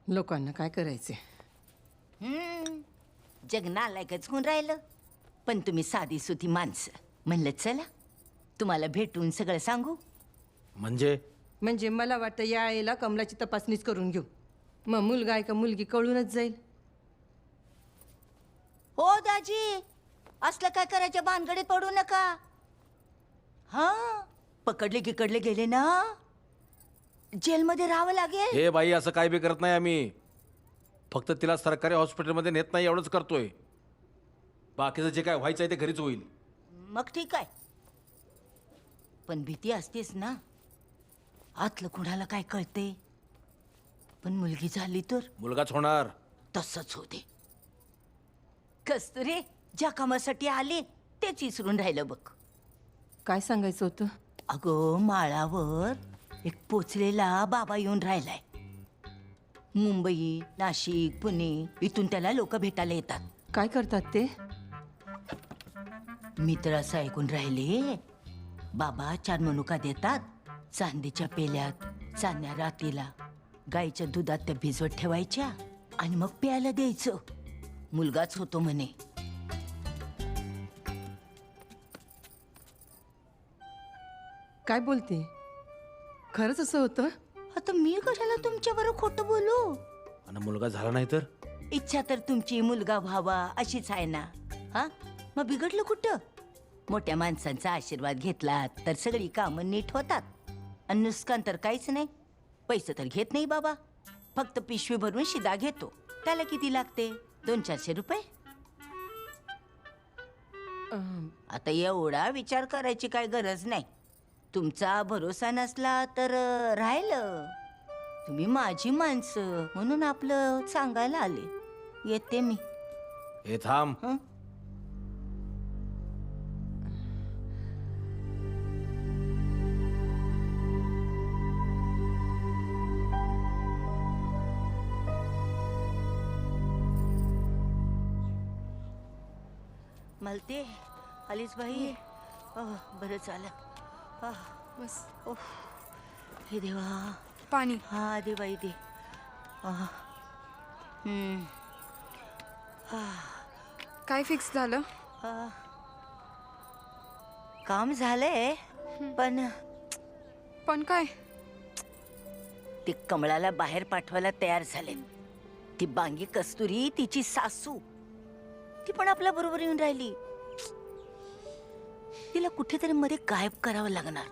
लोकांना काय करायचे? जग नालायकच होऊन राहिलं. पण तुम्ही साधी सुधी माणसं म्हणलं चला तुम्हाला भेटून सगळं सांगू. म्हणजे मला वाटतं या आईला कमलाची तपासणीच करून घेऊ. मग मुलगा आहे का मुलगी कळूनच जाईल. हो दाजी, असलं काय करायच्या भानगडीत पडू नका. हा, पकडले गिकडले गेले ना जेलमध्ये राहावं लागेल. हे बाई, असं काय बी करत नाही आम्ही. फक्त तिला सरकारी हॉस्पिटलमध्ये नेत नाही एवढंच करतोय. बाकीचं जे काय व्हायचं आहे ते घरीच होईल. मग ठीक आहे, पण भीती असतेच ना. आतलं कुणाला काय कळते. पण मुलगी झाली तर मुलगाच होणार. तसंच होते. कस्तुरे ज्या कामासाठी आले तेच विसरून राहिलं बघ. काय सांगायचं होतं? अगं, माळावर एक पोचलेला बाबा येऊन राहिलाय. मुंबई, नाशिक, पुणे इथून त्याला लोक भेटायला येतात. काय करतात ते? मी तर असं ऐकून राहिले, बाबा 4 मनुका देतात. चांदीच्या पेल्यात चांदण्या रातीला गाईच्या दुधात त्या भिजवत ठेवायच्या आणि मग प्यायला द्यायचं. मुलगाच होतो म्हणे. काय बोलते? खरंच असं होतं? आता मी कशाला तुमच्याबरोबर खोटं बोलू. आणि मुलगा झाला नाही तर? इच्छा तर तुमची मुलगा व्हावा अशीच आहे ना. हा, मग बिघडलं कुठं? मोठ्या माणसांचा आशीर्वाद घेतला तर सगळी कामं नीट होतात. आणि नुकसान तर काहीच नाही. पैसे तर घेत नाही बाबा, फक्त पिशवी भरून शिदा घेतो. त्याला किती लागते? 200-400 रुपये. आता एवढा विचार करायची काय गरज नाही. तुमचा भरोसा नसला तर राहिलं. तुम्ही माझी माणसं म्हणून आपलं सांगायला आले. येते मी. हे थांब. मलते आलीस बाई. बरं झालं. बस हे देवा. पाणी. हा दे बाई दे. काय फिक्स झालं? काम झालंय, पण काय? ते कमळाला बाहेर पाठवायला तयार झाले. ती बांगी कस्तुरी तिची सासू ती पण आपल्या बरोबर येऊन राहिली. तिला कुठेतरी मध्ये गायब करावं लागणार.